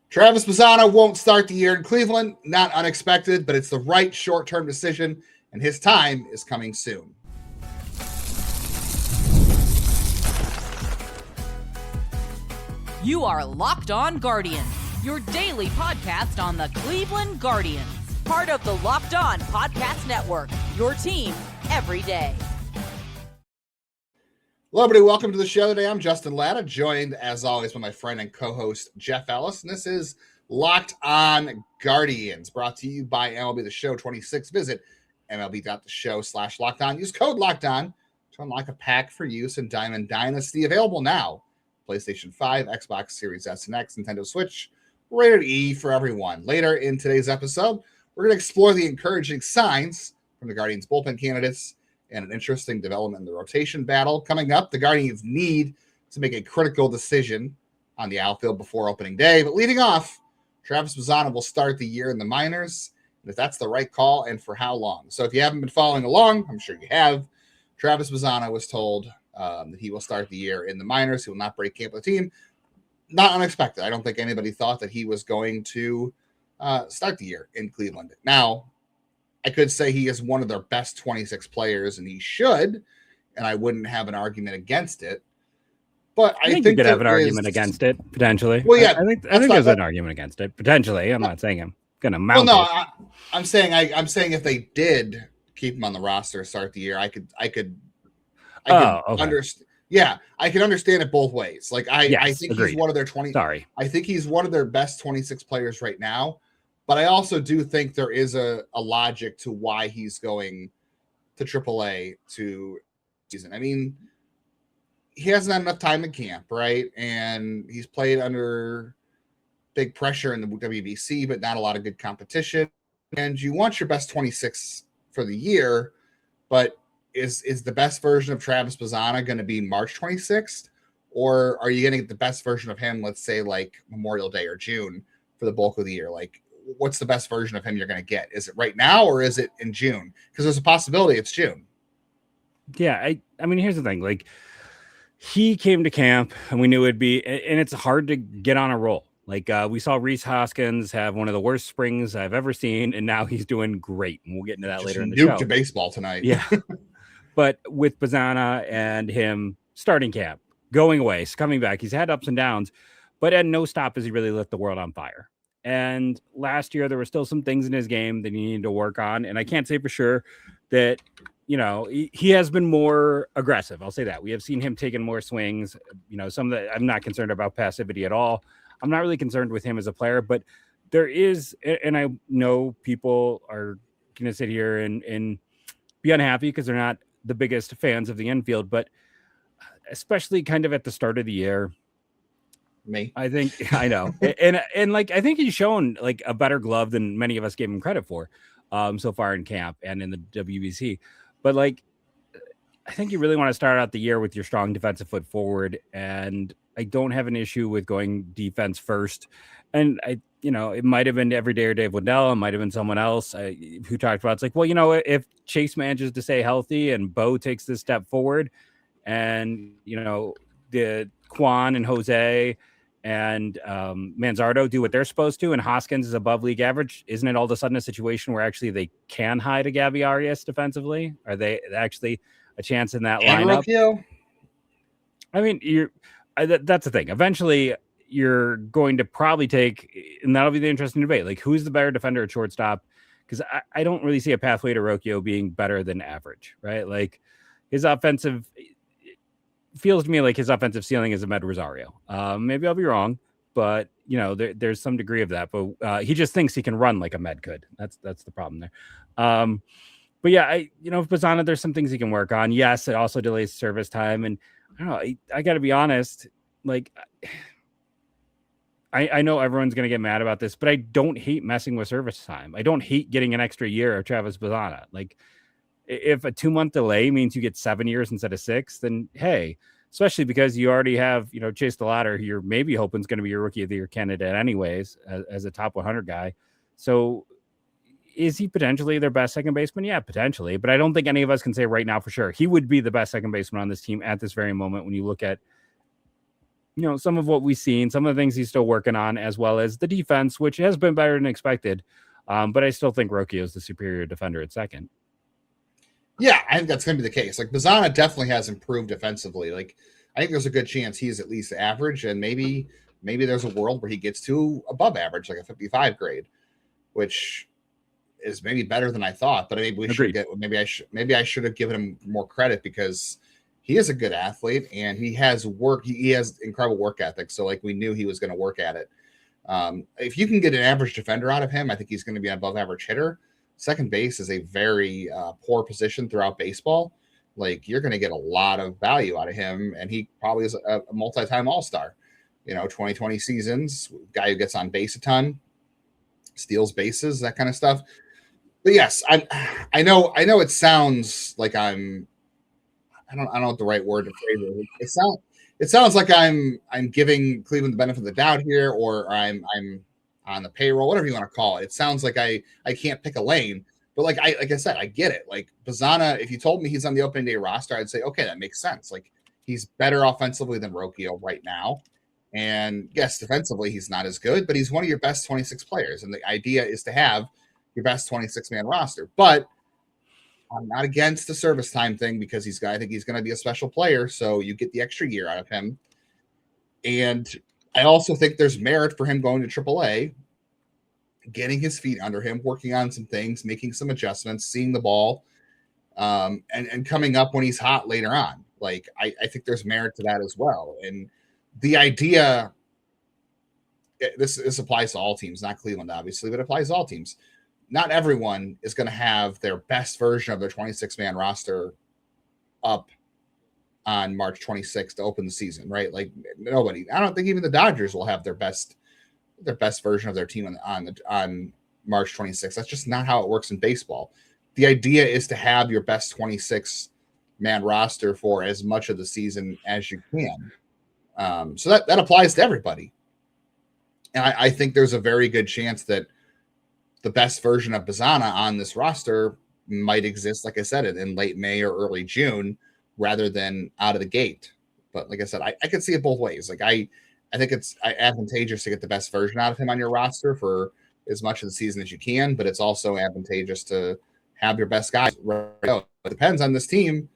Travis Bazzana won't start the year in Cleveland. Not unexpected, but it's the right short-term decision, and his time is coming soon. You are Locked On Guardians, your daily podcast on the Cleveland Guardians. Part of the Locked On Podcast Network, your team every day. Hello, everybody. Welcome to the show today. I'm Justin Lada, joined, as always, by my friend and co-host, Jeff Ellis. And this is Locked On Guardians, brought to you by MLB The Show 26. Visit MLB.theshow/LockedOn. Use code LockedOn to unlock a pack for use in Diamond Dynasty. Available now. PlayStation 5, Xbox Series S and X, Nintendo Switch, rated E for everyone. Later in today's episode, we're going to explore the encouraging signs from the Guardians bullpen candidates and an interesting development in the rotation battle. Coming up, the Guardians need to make a critical decision on the outfield before opening day. But leading off, Travis Bazzana will start the year in the minors, and if that's the right call and for how long. So if you haven't been following along, I'm sure you have, Travis Bazzana was told that he will start the year in the minors. He will not break camp with the team. Not unexpected. I don't think anybody thought that he was going to start the year in Cleveland. Now, I could say he is one of their best 26 players, and he should, and I wouldn't have an argument against it. But I think you could have an argument against it, potentially. Well, yeah. I think there's an argument against it, potentially. I'm not saying I'm going to mount it. I'm saying if they did keep him on the roster to start the year, I could understand. Yeah, I can understand it both ways. Like I think agreed. He's one of their 20. Sorry, I think he's one of their best 26 players right now. But I also do think there is a logic to why he's going to AAA to season. I mean, he hasn't had enough time in camp, right? And he's played under big pressure in the WBC, but not a lot of good competition. And you want your best 26 for the year, but is the best version of Travis Bazzana going to be March 26th? Or are you going to get the best version of him, let's say, like Memorial Day or June for the bulk of the year? Like, what's the best version of him you're going to get? Is it right now or is it in June? Because there's a possibility it's June. Yeah, I mean, here's the thing. Like, he came to camp and we knew it'd be, and it's hard to get on a roll. Like, we saw Rhys Hoskins have one of the worst springs I've ever seen, and now he's doing great. And we'll get into that later in the show. Nuked baseball tonight. Yeah. But with Bazzana and him starting camp, going away, coming back, he's had ups and downs, but at no stop has he really lit the world on fire. And last year, there were still some things in his game that he needed to work on. And I can't say for sure that, you know, he has been more aggressive. I'll say that. We have seen him taking more swings. You know, some of the, I'm not concerned about passivity at all. I'm not really concerned with him as a player, but there is, and I know people are going to sit here and be unhappy because they're not the biggest fans of the infield, but especially kind of at the start of the year, I think I know. and like, I think he's shown like a better glove than many of us gave him credit for so far in camp and in the WBC. But like, I think you really want to start out the year with your strong defensive foot forward. And I don't have an issue with going defense first. And it might've been Everyday or Dave Waddell. It might've been someone else who talked about, it's like, well, you know, if Chase manages to stay healthy and Bo takes this step forward and, you know, the Quan and Jose and Manzardo do what they're supposed to, and Hoskins is above league average, isn't it all of a sudden a situation where actually they can hide a Gabby Arias defensively? Are they actually a chance in that lineup? Rocchio? I mean, that's the thing. Eventually, you're going to probably take, and that'll be the interesting debate, like who's the better defender at shortstop? Because I don't really see a pathway to Rocchio being better than average, right? Like his offensive... feels to me like his offensive ceiling is Ahmed Rosario. Maybe I'll be wrong, but you know, there's some degree of that. But he just thinks he can run like Ahmed could. That's the problem there. But yeah, Bazzana, there's some things he can work on. Yes, it also delays service time, and I don't know. I got to be honest. Like, I know everyone's gonna get mad about this, but I don't hate messing with service time. I don't hate getting an extra year of Travis Bazzana. Like, if a 2-month delay means you get 7 years instead of 6, then hey, especially because you already have, Chase the Ladder, who you're maybe hoping is going to be your rookie of the year candidate anyways, as a top 100 guy. So is he potentially their best second baseman? Yeah, potentially. But I don't think any of us can say right now for sure. He would be the best second baseman on this team at this very moment when you look at some of what we've seen, some of the things he's still working on, as well as the defense, which has been better than expected. But I still think Rocchio is the superior defender at second. Yeah, I think that's going to be the case. Like, Bazzana definitely has improved defensively. Like, I think there's a good chance he's at least average, and maybe there's a world where he gets to above average, like a 55 grade, which is maybe better than I thought. But maybe maybe I should have given him more credit, because he is a good athlete and he has work. He has incredible work ethic. So like, we knew he was going to work at it. If you can get an average defender out of him, I think he's going to be an above average hitter. Second base is a very poor position throughout baseball. Like, you're going to get a lot of value out of him, and he probably is a multi-time All-Star. 2020 seasons, guy who gets on base a ton, steals bases, that kind of stuff. But yes, I know it sounds like I don't know what the right word to phrase it. It sounds like I'm giving Cleveland the benefit of the doubt here, or I'm on the payroll, whatever you want to call it. It sounds like I can't pick a lane, but like I said, I get it. Like, Bazzana, if you told me he's on the opening day roster, I'd say, okay, that makes sense. Like, he's better offensively than Rocchio right now. And yes, defensively, he's not as good, but he's one of your best 26 players. And the idea is to have your best 26-man roster. But I'm not against the service time thing, because I think he's going to be a special player. So you get the extra year out of him. And I also think there's merit for him going to AAA, getting his feet under him, working on some things, making some adjustments, seeing the ball, and coming up when he's hot later on. Like, I think there's merit to that as well. And the idea, this applies to all teams, not Cleveland, obviously, but it applies to all teams. Not everyone is going to have their best version of their 26-man roster up on March 26th to open the season, right? Like, nobody. I don't think even the Dodgers will have their best version of their team on March 26th. That's just not how it works in baseball. The idea is to have your best 26-man roster for as much of the season as you can. So that applies to everybody. And I think there's a very good chance that the best version of Bazzana on this roster might exist, like I said, in late May or early June, rather than out of the gate. But like I said, I could see it both ways. Like, I think it's advantageous to get the best version out of him on your roster for as much of the season as you can, but it's also advantageous to have your best guys ready to go. It depends on this team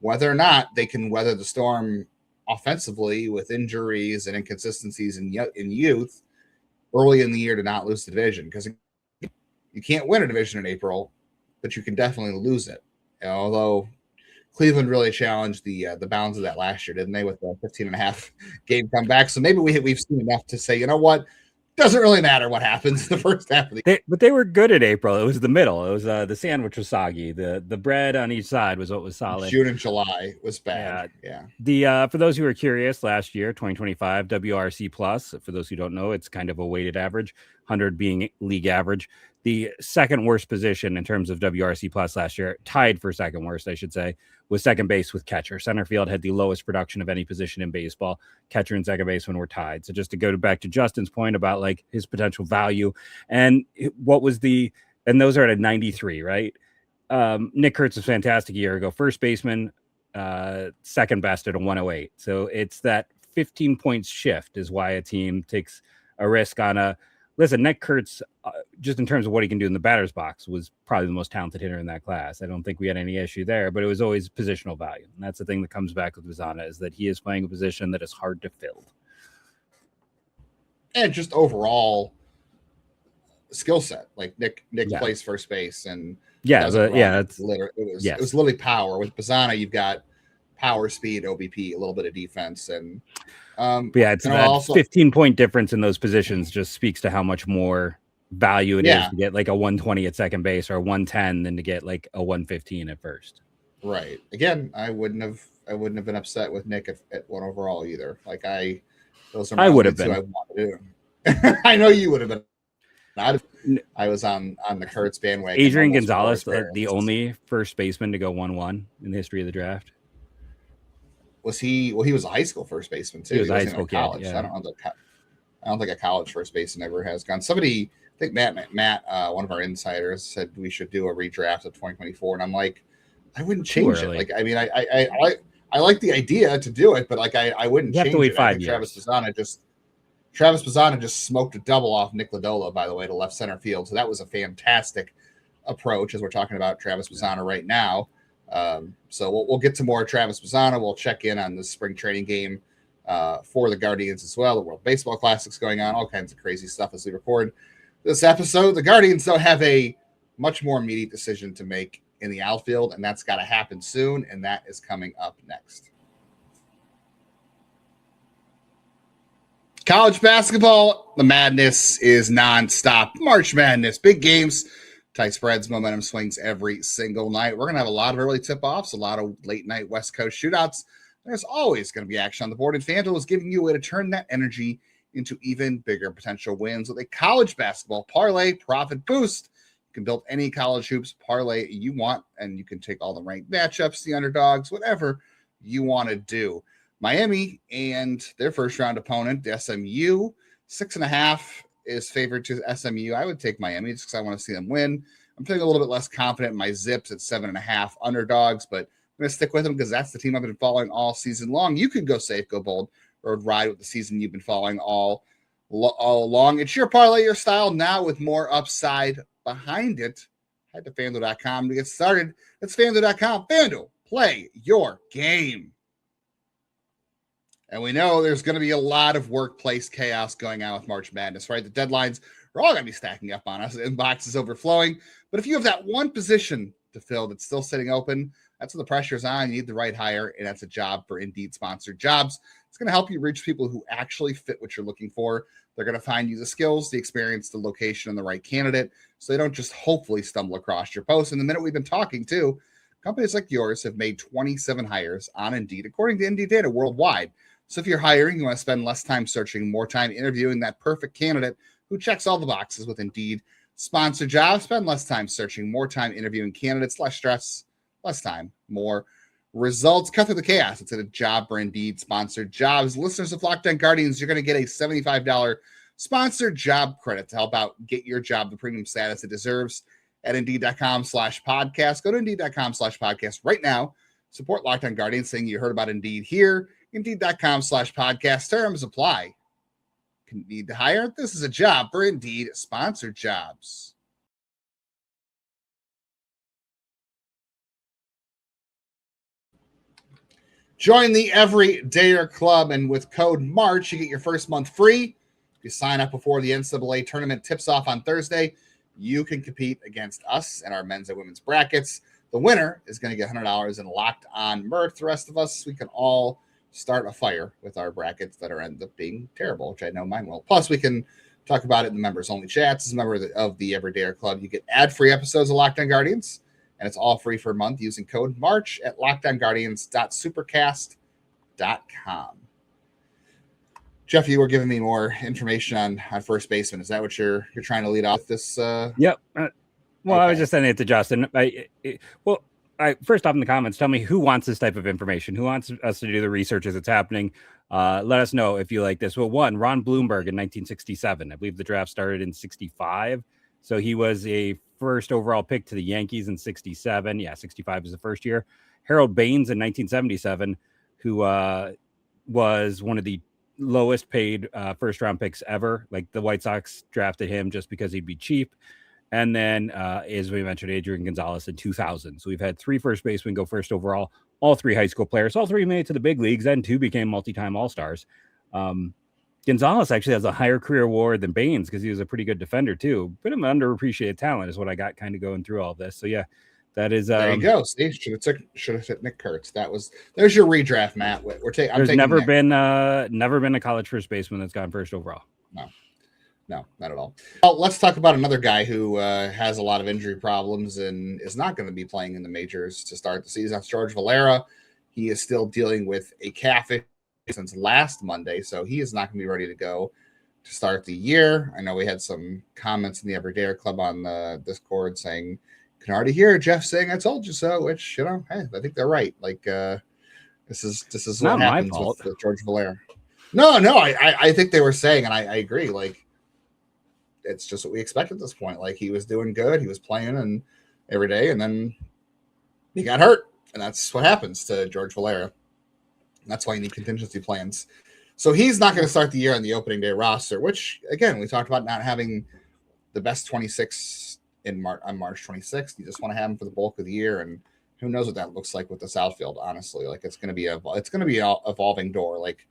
whether or not they can weather the storm offensively with injuries and inconsistencies in youth early in the year to not lose the division, because you can't win a division in April, but you can definitely lose it. Although Cleveland really challenged the bounds of that last year, didn't they, with the 15.5 game comeback? So maybe we've seen enough to say, you know what, doesn't really matter what happens in the first half of the year. But they were good in April. It was the middle. It was the sandwich was soggy. The bread on each side was what was solid. June and July was bad. Yeah. The for those who are curious, last year, 2025 WRC plus. For those who don't know, it's kind of a weighted average, 100 being league average. The second worst position in terms of WRC plus last year, tied for second worst, I should say, was second base with catcher. Center field had the lowest production of any position in baseball. Catcher and second baseman were tied. So just to go back to Justin's point about like his potential value and what was and those are at a 93, right? Nick Kurtz was fantastic a year ago. First baseman, second best at a 108. So it's that 15 points shift is why a team takes a risk on listen, Nick Kurtz, just in terms of what he can do in the batter's box, was probably the most talented hitter in that class. I don't think we had any issue there, but it was always positional value. And that's the thing that comes back with Bazzana, is that he is playing a position that is hard to fill. And just overall skill set. Like Nick plays first base, and it was literally power. With Bazzana, you've got power, speed, OBP, a little bit of defense, and it's that 15-point difference in those positions just speaks to how much more value it is to get like a 120 at second base or a 110 than to get like a 115 at first. Right. Again, I wouldn't have been upset with Nick at one overall either. Like I would have been. I know you would have been. I was on the Kurtz bandwagon. Adrian Gonzalez, the only first baseman to go 1-1 in the history of the draft. Was he? Well, he was a high school first baseman too. He was a high school college. Yeah. I don't think a college first baseman ever has gone. Somebody, I think Matt, one of our insiders, said we should do a redraft of 2024, and I'm like, I wouldn't change it. Like, I mean, I like the idea to do it, but like I wouldn't You have change to wait it. 5 years. Travis Bazzana just smoked a double off Nick Ladola, by the way, to left center field. So that was a fantastic approach as we're talking about Travis Bazzana right now. So we'll get to more Travis Bazzana. We'll check in on the spring training game for the Guardians as well. The World Baseball Classic's going on, all kinds of crazy stuff as we record this episode. The Guardians, though, have a much more immediate decision to make in the outfield, and that's got to happen soon, and that is coming up next. College basketball, the madness is nonstop. March Madness, big games, tight spreads, momentum swings every single night. We're going to have a lot of early tip-offs, a lot of late-night West Coast shootouts. There's always going to be action on the board, and FanDuel is giving you a way to turn that energy into even bigger potential wins with a college basketball parlay profit boost. You can build any college hoops parlay you want, and you can take all the ranked matchups, the underdogs, whatever you want to do. Miami and their first-round opponent, SMU, 6.5 is favored to SMU. I would take Miami just because I want to see them win. I'm feeling a little bit less confident in my Zips at 7.5 underdogs, but I'm going to stick with them because that's the team I've been following all season long. You could go safe, go bold, or ride with the season you've been following all along. It's your parlay, your style now with more upside behind it. Head to FanDuel.com to get started. It's FanDuel.com. FanDuel, play your game. And we know there's going to be a lot of workplace chaos going on with March Madness, right? The deadlines are all going to be stacking up on us. Inboxes overflowing. But if you have that one position to fill that's still sitting open, that's when the pressure's on. You need the right hire, and that's a job for Indeed sponsored jobs. It's going to help you reach people who actually fit what you're looking for. They're going to find you the skills, the experience, the location, and the right candidate, so they don't just hopefully stumble across your post. And the minute we've been talking to, companies like yours have made 27 hires on Indeed, according to Indeed data worldwide. So if you're hiring, you want to spend less time searching, more time interviewing that perfect candidate who checks all the boxes with Indeed sponsored jobs. Spend less time searching, more time interviewing candidates, less stress, less time, more results. Cut through the chaos. It's a job for Indeed sponsored jobs. Listeners of Locked On Guardians, you're going to get a $75 sponsored job credit to help out get your job the premium status it deserves at Indeed.com/podcast. Go to Indeed.com/podcast right now. Support Locked On Guardians, saying you heard about Indeed here. Indeed.com/podcast. Terms apply. Need to hire? This is a job for Indeed sponsored jobs. Join the Everydayer Club, and with code MARCH, you get your first month free. If you sign up before the NCAA tournament tips off on Thursday, you can compete against us and our men's and women's brackets. The winner is going to get $100 in Locked On merch. The rest of us, we can all start a fire with our brackets that are end up being terrible, which I know mine will. Plus, we can talk about it in the members-only chats. As a member of the Everydayer Club, you get ad-free episodes of Locked On Guardians, and it's all free for a month using code MARCH at LockedOnGuardians.supercast.com. Jeff, you were giving me more information on first baseman. Is that what you're trying to lead off this? Yep. Well, okay. I was just sending it to Justin. First off in the comments, tell me who wants this type of information. Who wants us to do the research as it's happening? Let us know if you like this. Well, Ron Bloomberg in 1967. I believe the draft started in 65. So he was a first overall pick to the Yankees in 67. Yeah, 65 is the first year. Harold Baines in 1977, who was one of the lowest paid first round picks ever. Like the White Sox drafted him just because he'd be cheap. And then, as we mentioned, Adrian Gonzalez in 2000. So we've had 3 first basemen go first overall, all 3 high school players, all 3 made it to the big leagues, and 2 became multi-time All-Stars. Gonzalez actually has a higher career award than Baines because he was a pretty good defender too. But an underappreciated talent is what I got kind of going through all this. So yeah, that is. There you go. See, should have hit Nick Kurtz. There's your redraft, Matt. There's never been a college first baseman that's gone first overall. No, not at all. Well, let's talk about another guy who has a lot of injury problems and is not going to be playing in the majors to start the season. That's George Valera. He is still dealing with a calf since last Monday, so he is not going to be ready to go to start the year. I know we had some comments in the Everydayer Club on the Discord saying, can already hear Jeff saying, I told you so, which, hey, I think they're right. Like, this is what happens with George Valera. No, I think they were saying, and I agree, like, it's just what we expect at this point. Like, he was doing good. He was playing and every day, and then he got hurt. And that's what happens to George Valera. That's why you need contingency plans. So he's not going to start the year on the opening day roster, which, again, we talked about not having the best 26 on March 26th. You just want to have him for the bulk of the year, and who knows what that looks like with this outfield, honestly. Like, it's going to be an evolving door, like,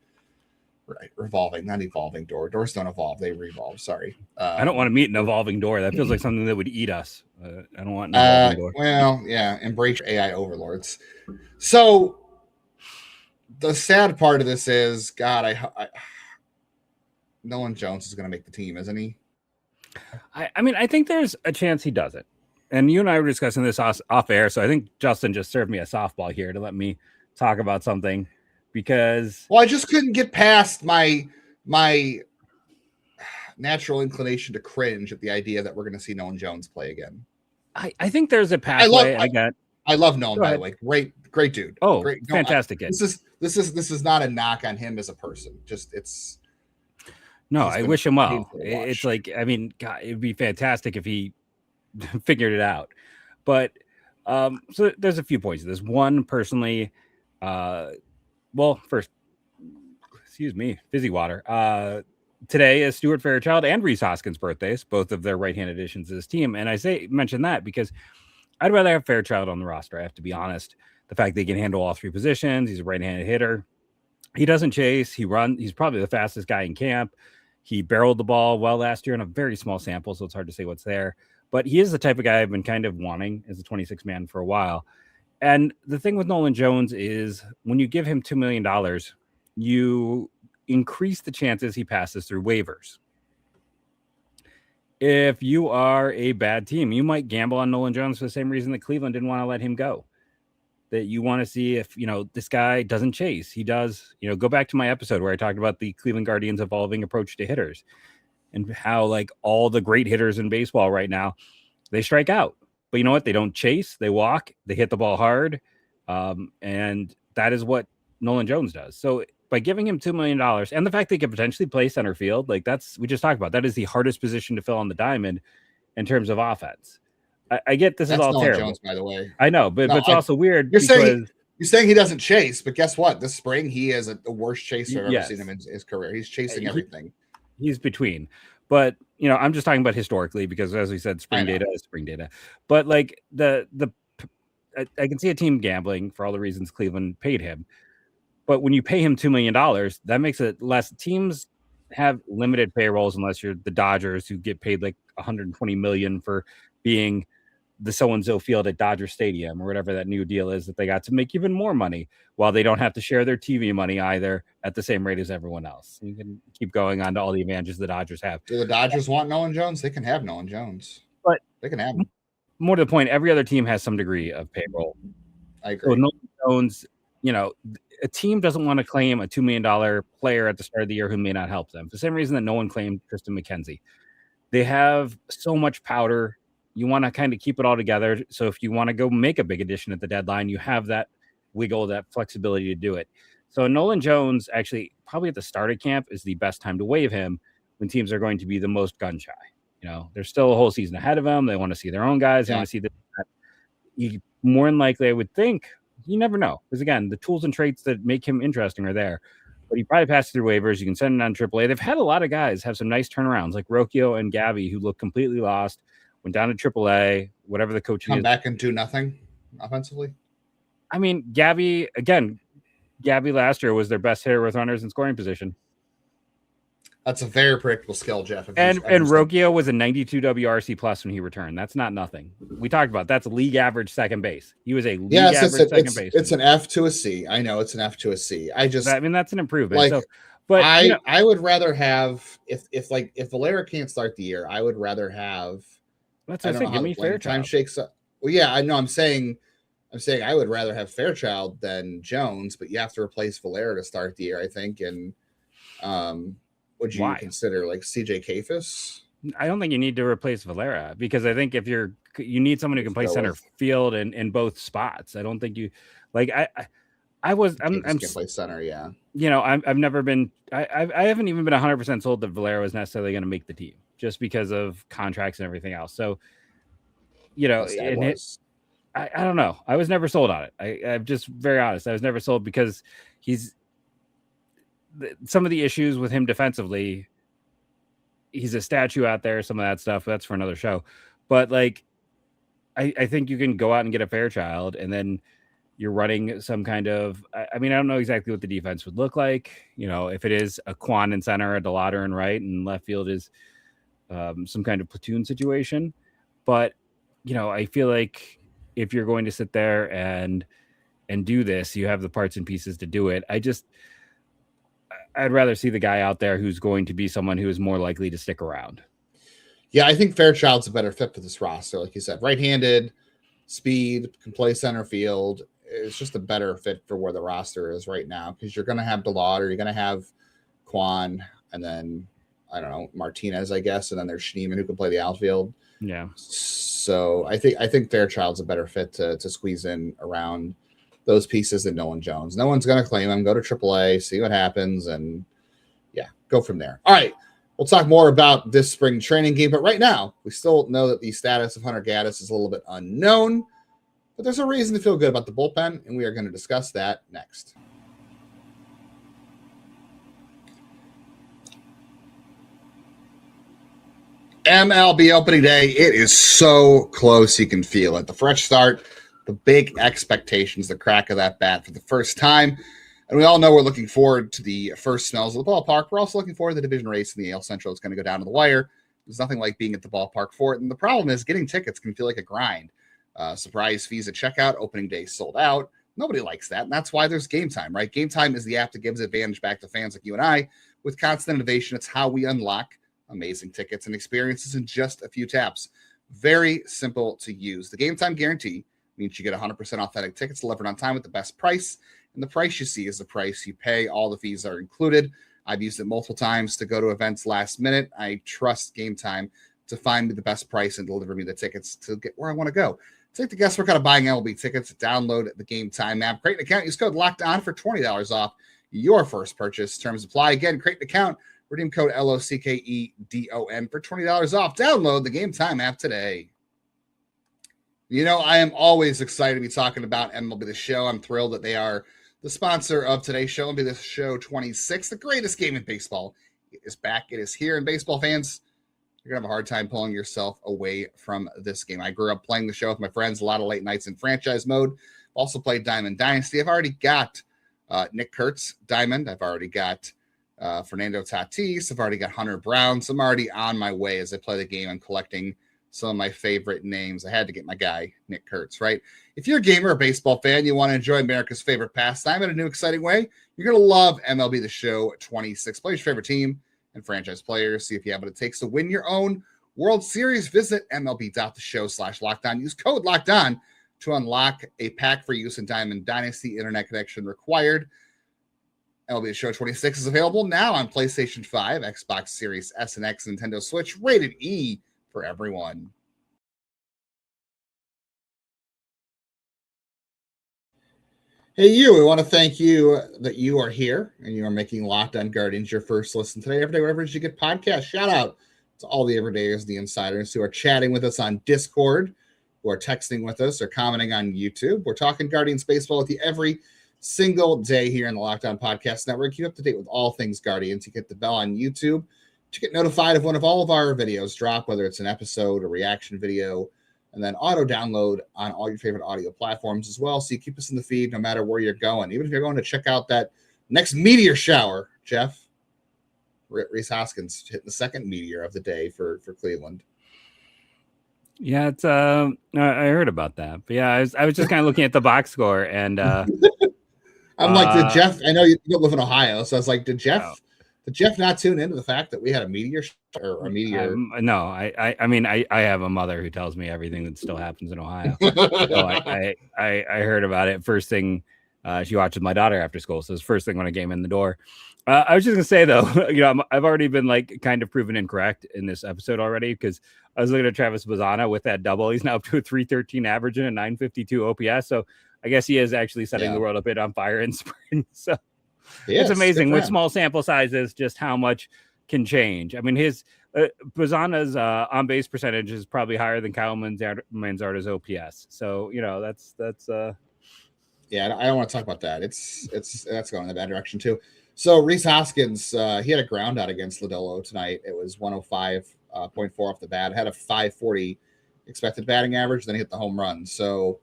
right, revolving, not evolving door. Doors don't evolve, they revolve. Sorry. I don't want to meet an evolving door. That feels like something that would eat us. I don't want an evolving door. Well, yeah, embrace AI overlords. So the sad part of this is, God, I Nolan Jones is going to make the team, isn't he? I mean, I think there's a chance he doesn't. And you and I were discussing this off air, so I think Justin just served me a softball here to let me talk about something, because I just couldn't get past my natural inclination to cringe at the idea that we're going to see Nolan Jones play again. I think there's a pathway. I love Nolan, by the way. Great dude. Oh, great, fantastic kid. This is not a knock on him as a person. Just I wish him well. It's like, I mean, God, it'd be fantastic if he figured it out. But so there's a few points to this. One, personally, first, excuse me, fizzy water. Today is Stuart Fairchild and Rhys Hoskins' birthdays, both of their right-hand additions to this team. And I mention that because I'd rather have Fairchild on the roster. I have to be honest. The fact that he can handle all three positions, he's a right-handed hitter. He doesn't chase. He runs. He's probably the fastest guy in camp. He barreled the ball well last year in a very small sample, so it's hard to say what's there. But he is the type of guy I've been kind of wanting as a 26-man for a while. And the thing with Nolan Jones is when you give him $2 million, you increase the chances he passes through waivers. If you are a bad team, you might gamble on Nolan Jones for the same reason that Cleveland didn't want to let him go. That you want to see if, this guy doesn't chase. He does, go back to my episode where I talked about the Cleveland Guardians' evolving approach to hitters and how, like, all the great hitters in baseball right now, they strike out. But you know what? They don't chase. They walk. They hit the ball hard. And that is what Nolan Jones does. So by giving him $2 million and the fact they could potentially play center field, like we just talked about, that is the hardest position to fill on the diamond in terms of offense. I get this is all Nolan terrible. Jones, by the way. I know, but it's also weird. You're saying he doesn't chase, but guess what? This spring, he is the worst chaser I've ever seen him in his career. He's chasing everything. He's between. But, I'm just talking about historically because, as we said, spring data is spring data. But, like, I can see a team gambling for all the reasons Cleveland paid him. But when you pay him $2 million, that makes it less. Teams have limited payrolls unless you're the Dodgers, who get paid like $120 million for being the so-and-so field at Dodger Stadium or whatever that new deal is that they got to make even more money, while they don't have to share their TV money either at the same rate as everyone else. You can keep going on to all the advantages the Dodgers have. Do the Dodgers want Nolan Jones? They can have Nolan Jones. But they can have him. More to the point, every other team has some degree of payroll. I agree. So Nolan Jones, a team doesn't want to claim a $2 million player at the start of the year who may not help them. For the same reason that no one claimed Tristan McKenzie. They have so much powder. You want to kind of keep it all together. So if you want to go make a big addition at the deadline, you have that wiggle, that flexibility to do it. So Nolan Jones, actually, probably at the start of camp is the best time to waive him when teams are going to be the most gun shy. There's still a whole season ahead of them. They want to see their own guys. They want to see that. More than likely, I would think, you never know. Because, again, the tools and traits that make him interesting are there. But he probably passed through waivers. You can send it on AAA. They've had a lot of guys have some nice turnarounds, like Rocchio and Gabby, who look completely lost. Went down to AAA, whatever the coaching come back and do nothing offensively. I mean, Gabby last year was their best hitter with runners in scoring position. That's a very predictable skill, Jeff. And Rocchio was a 92 WRC plus when he returned. That's not nothing. We talked about that's league average second base. He was a league average second base. It's an F to a C. I know it's an F to a C. That's an improvement. Like, so, but I would rather have if Valera can't start the year, I would rather have. That's what I think. Give me Fairchild. Time shakes up. Well, yeah, I know. I'm saying I would rather have Fairchild than Jones, but you have to replace Valera to start the year, I think. And would you consider like CJ Kafis? I don't think you need to replace Valera because I think if you need someone who can play center field in both spots. I don't think you like. I'm can play center. Yeah. I've never been. I haven't even been 100% sold that Valera was necessarily going to make the team, just because of contracts and everything else. So, I don't know. I was never sold on it. I'm just very honest. I was never sold because he's some of the issues with him defensively, he's a statue out there. Some of that stuff, that's for another show. But like, I think you can go out and get a Fairchild, and then you're running some kind of, I mean, I don't know exactly what the defense would look like. You know, if it is a Quan in center, a Lada in right, and left field is some kind of platoon situation. But, you know, I feel like if you're going to sit there and do this, you have the parts and pieces to do it. I'd rather see the guy out there who's going to be someone who is more likely to stick around. Yeah, I think Fairchild's a better fit for this roster. Like you said, right-handed, speed, can play center field. It's just a better fit for where the roster is right now, because you're going to have Delauder, you're going to have Quan, and then, I don't know, Martinez, I guess, and then there's Schneemann who can play the outfield. Yeah. So I think Fairchild's a better fit to squeeze in around those pieces than Nolan Jones. No one's going to claim him. Go to AAA, see what happens, and yeah, go from there. All right. We'll talk more about this spring training game, but right now, we still know that the status of Hunter Gaddis is a little bit unknown, but there's a reason to feel good about the bullpen, and we are going to discuss that next. MLB opening day, it is so close you can feel it. The fresh start, the big expectations, the crack of that bat for the first time. And we all know we're looking forward to the first smells of the ballpark. We're also looking forward to the division race in the AL Central. It's going to go down to the wire. There's nothing like being at the ballpark for it. And the problem is getting tickets can feel like a grind. Surprise fees at checkout, opening day sold out. Nobody likes that. And that's why there's Game Time, right? Game Time is the app that gives advantage back to fans like you and I. With constant innovation, it's how we unlock amazing tickets and experiences in just a few taps. Very simple to use. The Game Time guarantee means you get 100% authentic tickets delivered on time with the best price. And the price you see is the price you pay. All the fees are included. I've used it multiple times to go to events last minute. I trust Game Time to find me the best price and deliver me the tickets to get where I want to go. Take the guesswork out of buying MLB tickets. Download the Game Time app. Create an account. Use code LOCKEDON for $20 off your first purchase. Terms apply. Again, create an account. Redeem code LOCKEDON for $20 off. Download the Game Time app today. You know, I am always excited to be talking about MLB The Show. I'm thrilled that they are the sponsor of today's show. MLB The Show 26, the greatest game in baseball, is back. It is here. And baseball fans, you're going to have a hard time pulling yourself away from this game. I grew up playing the show with my friends, a lot of late nights in franchise mode. Also played Diamond Dynasty. I've already got Nick Kurtz, Diamond. I've already got Fernando Tatis. I've already got Hunter Brown. So I'm already on my way as I play the game. I'm collecting some of my favorite names. I had to get my guy, Nick Kurtz, right? If you're a gamer or a baseball fan, you want to enjoy America's favorite pastime in a new, exciting way, you're going to love MLB The Show 26. Play your favorite team and franchise players. See if you have what it takes to win your own World Series. Visit MLB.theshow/LockedOn. Use code LOCKEDON to unlock a pack for use in Diamond Dynasty. Internet connection required. MLB The Show 26 is available now on PlayStation 5, Xbox Series S and X, Nintendo Switch, rated E for everyone. Hey, you. We want to thank you that you are here and you are making Locked On Guardians your first listen today, every day, wherever you get podcasts. Shout out to all the everydayers, the insiders who are chatting with us on Discord, who are texting with us or commenting on YouTube. We're talking Guardians baseball with you every single day here in the Locked On Podcast Network. Keep up to date with all things Guardians. You get the bell on YouTube to get notified of one of all of our videos drop, whether it's an episode, a reaction video, and then auto download on all your favorite audio platforms as well. So you keep us in the feed no matter where you're going. Even if you're going to check out that next meteor shower, Jeff, Rhys Hoskins hitting the second meteor of the day for Cleveland. Yeah, it's I heard about that. But yeah, I was just kind of looking at the box score, and I'm like, did Jeff? I know you don't live in Ohio, so I was like, did Jeff not tune into the fact that we had a meteor or a meteor? No, I mean, I have a mother who tells me everything that still happens in Ohio. So I heard about it first thing. She watches my daughter after school, so it's first thing when I came in the door. I was just gonna say though, you know, I've already been like kind of proven incorrect in this episode already, because I was looking at Travis Bazzana with that double. He's now up to a 313 average and a 952 OPS. So I guess he is actually setting the world a bit on fire in spring. So it's amazing with small sample sizes just how much can change. I mean, his Bazzana's on base percentage is probably higher than Kyle Manzardo's OPS. So you know that's. Yeah, I don't want to talk about that. That's going in a bad direction too. So Rhys Hoskins, he had a ground out against Lodolo tonight. It was 105.4 off the bat. Had a 540 expected batting average, then hit the home run. So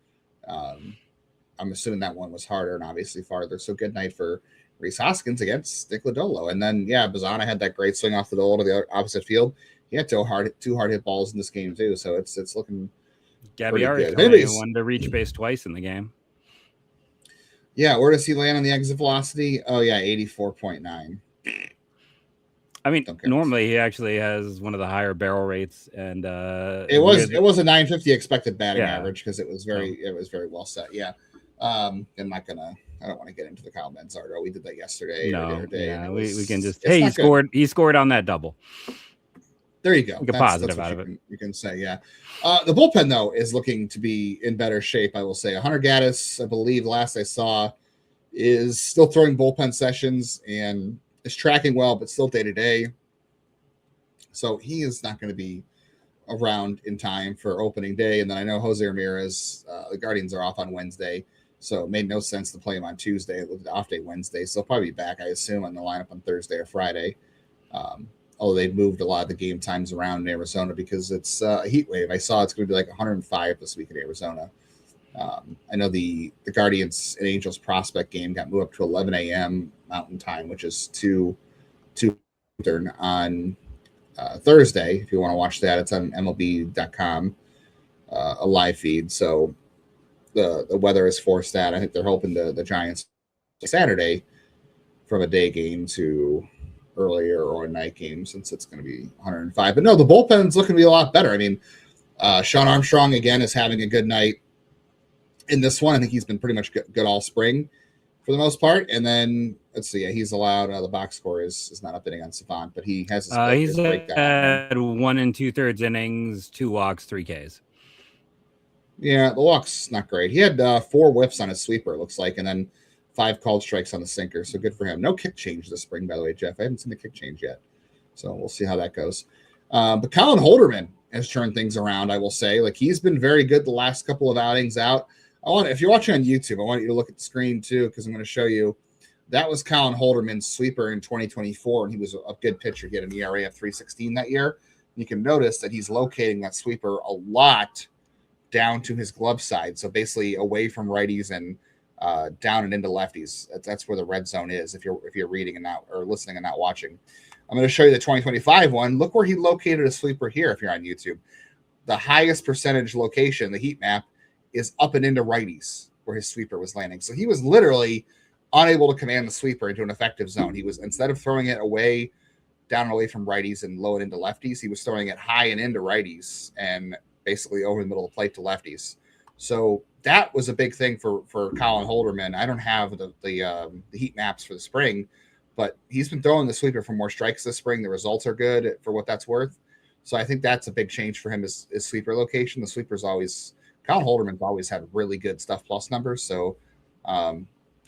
I'm assuming that one was harder and obviously farther. So good night for Rhys Hoskins against Nick Lodolo. And then, Bazzana had that great swing off Lodolo to the opposite field. He had two hard hit balls in this game too. So it's looking Gabbiari wanted to reach base twice in the game. Yeah, where does he land on the exit velocity? Oh, yeah, 84.9. I mean, normally he actually has one of the higher barrel rates, and it was a 950 expected batting average because it was very well set. Yeah, I don't want to get into the Kyle Manzardo. We did that yesterday. We can just he scored on that double. There you go. That's positive out of it. You can say, yeah. The bullpen, though, is looking to be in better shape, I will say. Hunter Gaddis, I believe, last I saw, is still throwing bullpen sessions and is tracking well, but still day-to-day. So he is not going to be around in time for opening day. And then I know Jose Ramirez, the Guardians are off on Wednesday, so it made no sense to play him on Tuesday. It was an off day Wednesday, so he'll probably be back, I assume, on the lineup on Thursday or Friday. Although they've moved a lot of the game times around in Arizona because it's a heat wave. I saw it's going to be like 105 this week in Arizona. I know the Guardians and Angels prospect game got moved up to 11 a.m. Mountain Time, which is 2 Eastern on Thursday. If you want to watch that, it's on MLB.com, a live feed. So the weather has forced that. I think they're hoping the Giants Saturday from a day game to earlier or a night game since it's going to be 105. But no, the bullpen's looking to be a lot better. I mean, Shawn Armstrong, again, is having a good night in this one. I think he's been pretty much good all spring for the most part. And then, let's see, he's allowed, the box score is not updating on Savant, but he has his breakdown. Had 1 2/3 innings, 2 walks, 3 Ks. Yeah, the walk's not great. He had 4 whiffs on his sweeper, it looks like, and then 5 called strikes on the sinker, so good for him. No kick change this spring, by the way, Jeff. I haven't seen the kick change yet, so we'll see how that goes. But Colin Holderman has turned things around, I will say. Like, he's been very good the last couple of outings out. If you're watching on YouTube, I want you to look at the screen, too, because I'm going to show you. That was Colin Holderman's sweeper in 2024, and he was a good pitcher. He had an ERA of 3.16 that year. You can notice that he's locating that sweeper a lot down to his glove side, so basically away from righties and down and into lefties. That's where the red zone is. If you're reading and not or listening and not watching, I'm going to show you the 2025 one. Look where he located a sweeper here. If you're on YouTube, the highest percentage location, the heat map, is up and into righties where his sweeper was landing. So he was literally unable to command the sweeper into an effective zone. He was, instead of throwing it away, down and away from righties and low and into lefties, he was throwing it high and into righties and basically over the middle of the plate to lefties. So that was a big thing for Colin Holderman. I don't have the heat maps for the spring, but he's been throwing the sweeper for more strikes this spring. The results are good for what that's worth. So I think that's a big change for him is sweeper location. The sweeper's always, Colin Holderman's always had really good stuff plus numbers. So I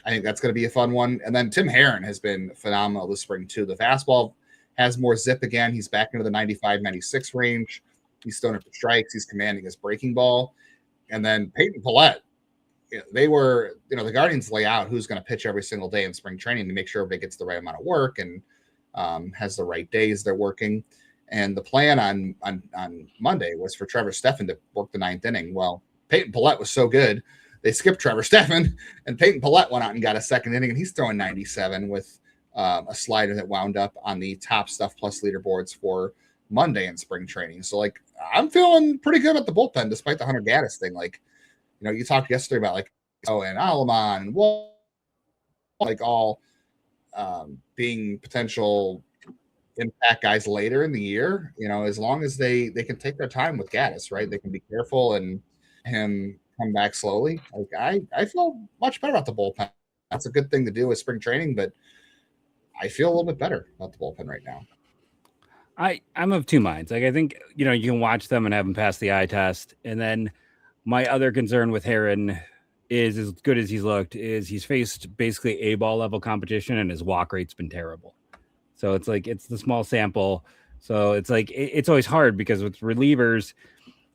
think that's going to be a fun one. And then Tim Herrin has been phenomenal this spring too. The fastball has more zip again. He's back into the 95, 96 range. He's throwing it for strikes. He's commanding his breaking ball. And then Peyton Pallette, they were, the Guardians lay out who's going to pitch every single day in spring training to make sure everybody gets the right amount of work and has the right days they're working. And the plan on Monday was for Trevor Stephan to work the 9th inning. Well, Peyton Pallette was so good, they skipped Trevor Stephan, and Peyton Pallette went out and got a 2nd inning, and he's throwing 97 with a slider that wound up on the top stuff plus leaderboards for Monday in spring training. So, like, I'm feeling pretty good at the bullpen despite the Hunter Gaddis thing. Like, you talked yesterday about and Alaman and Wall, all being potential impact guys later in the year. As long as they can take their time with Gaddis, right? They can be careful and him come back slowly. Like, I feel much better about the bullpen. That's a good thing to do with spring training, but I feel a little bit better about the bullpen right now. I'm of two minds. Like, I think, you can watch them and have them pass the eye test. And then my other concern with Herrin is, as good as he's looked, is he's faced basically A-ball level competition and his walk rate's been terrible. So it's like, it's the small sample. So it's like, it's always hard because with relievers,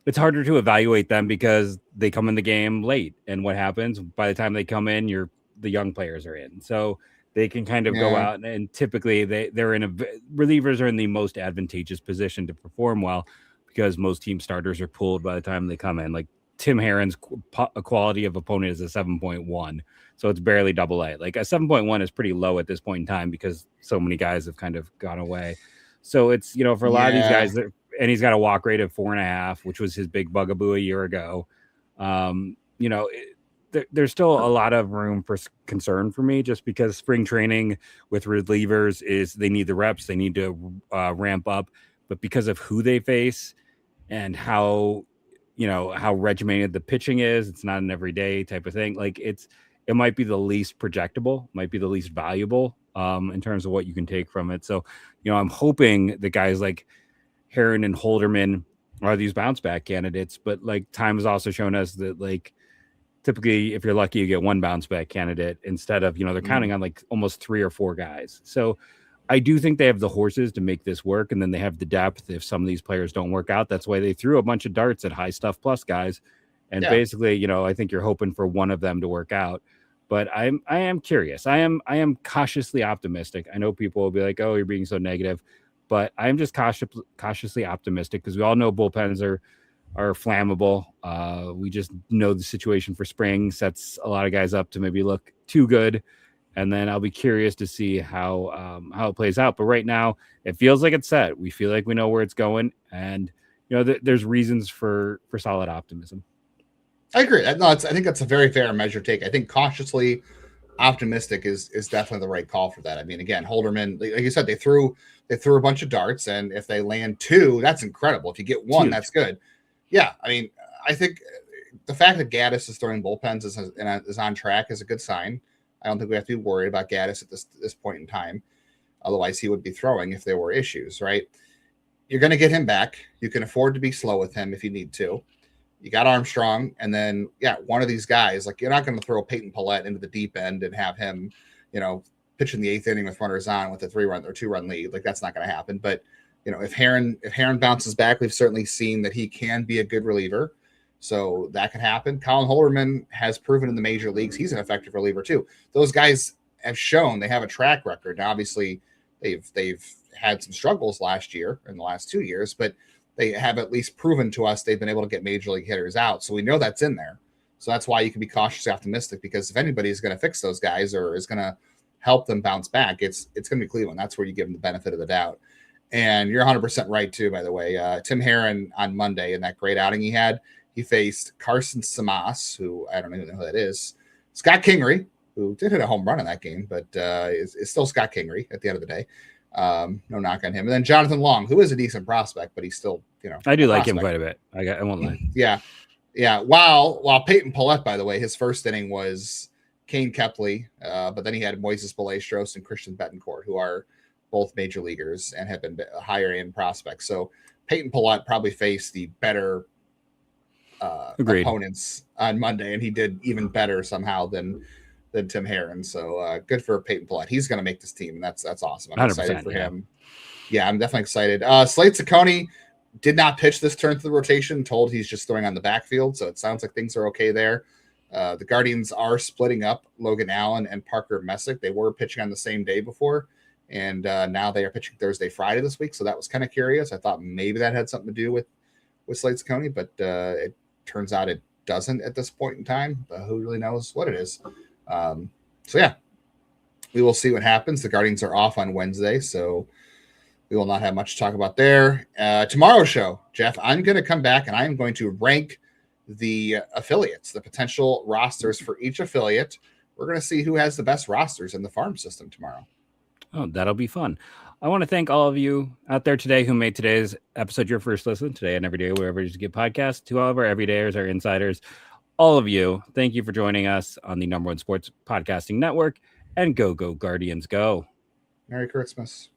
it's harder to evaluate them because they come in the game late. And what happens by the time they come in, the young players are in. So They can kind of go out and typically relievers are in the most advantageous position to perform well because most team starters are pulled by the time they come in. Like Tim Herrin's quality of opponent is a 7.1. So it's barely AA. Like a 7.1 is pretty low at this point in time because so many guys have kind of gone away. So it's, for a lot of these guys, and he's got a walk rate of 4.5, which was his big bugaboo a year ago. There's still a lot of room for concern for me just because spring training with relievers is they need the reps, they need to ramp up, but because of who they face and how regimented the pitching is, it's not an everyday type of thing. Like it might be the least projectable, might be the least valuable in terms of what you can take from it. So, I'm hoping that guys like Herrin and Holderman are these bounce back candidates, but like time has also shown us that like, typically, if you're lucky, you get one bounce back candidate instead of, they're counting on like almost 3 or 4 guys. So I do think they have the horses to make this work. And then they have the depth. If some of these players don't work out, that's why they threw a bunch of darts at high stuff plus guys. And basically, I think you're hoping for one of them to work out. But I am curious. I am cautiously optimistic. I know people will be like, oh, you're being so negative, but I'm just cautiously optimistic because we all know bullpens are flammable. We just know the situation for spring sets a lot of guys up to maybe look too good. And then I'll be curious to see how it plays out. But right now it feels like it's set. We feel like we know where it's going. And, there's reasons for solid optimism. I agree. No, I think that's a very fair measure take. I think cautiously optimistic is definitely the right call for that. I mean, again, Holderman, like you said, they threw a bunch of darts, and if they land 2, that's incredible. If you get 1, that's good. Yeah, I mean, I think the fact that Gaddis is throwing bullpens is on track is a good sign. I don't think we have to be worried about Gaddis at this point in time. Otherwise, he would be throwing if there were issues, right? You're going to get him back. You can afford to be slow with him if you need to. You got Armstrong, and then, one of these guys, like you're not going to throw Peyton Pallette into the deep end and have him, pitching the 8th inning with runners on with a 3-run or 2-run lead. Like that's not going to happen. But if Herrin bounces back, we've certainly seen that he can be a good reliever. So that can happen. Colin Holderman has proven in the major leagues he's an effective reliever too. Those guys have shown they have a track record. Now, obviously, they've had some struggles last year in the last 2 years, but they have at least proven to us they've been able to get major league hitters out. So we know that's in there. So that's why you can be cautiously optimistic, because if anybody is going to fix those guys or is going to help them bounce back, it's going to be Cleveland. That's where you give them the benefit of the doubt. And you're 100% right, too, by the way. Tim Herrin on Monday, in that great outing he had, he faced Carson Samas, who I don't even know who that is, Scott Kingery, who did hit a home run in that game, but is still Scott Kingery at the end of the day. No knock on him. And then Jonathan Long, who is a decent prospect, but he's still, I do like him quite a bit. I won't lie. Yeah. While Peyton Pallette, by the way, his first inning was Kane Kepley, but then he had Moises Ballesteros and Christian Betancourt, who are both major leaguers and have been higher end prospects. So Peyton Pallette probably faced the better opponents on Monday, and he did even better somehow than Tim Herrin. So good for Peyton Pallette. He's going to make this team, and that's awesome. I'm excited for him. Yeah, I'm definitely excited. Slade Ciccone did not pitch this turn to the rotation, told he's just throwing on the backfield, so it sounds like things are okay there. The Guardians are splitting up Logan Allen and Parker Messick. They were pitching on the same day before, and now they are pitching Thursday, Friday this week, so that was kind of curious. I thought maybe that had something to do with Slade Ciccone, but it turns out it doesn't at this point in time. Who really knows what it is? So yeah, we will see what happens. The Guardians are off on Wednesday, so we will not have much to talk about there. Tomorrow's show, Jeff, I'm going to come back and I am going to rank the affiliates, the potential rosters for each affiliate. We're going to see who has the best rosters in the farm system tomorrow. Oh, that'll be fun. I want to thank all of you out there today who made today's episode your first listen today and every day, wherever you get podcasts, to all of our everydayers, our insiders, all of you. Thank you for joining us on the #1 sports podcasting network, and go Guardians, go. Merry Christmas.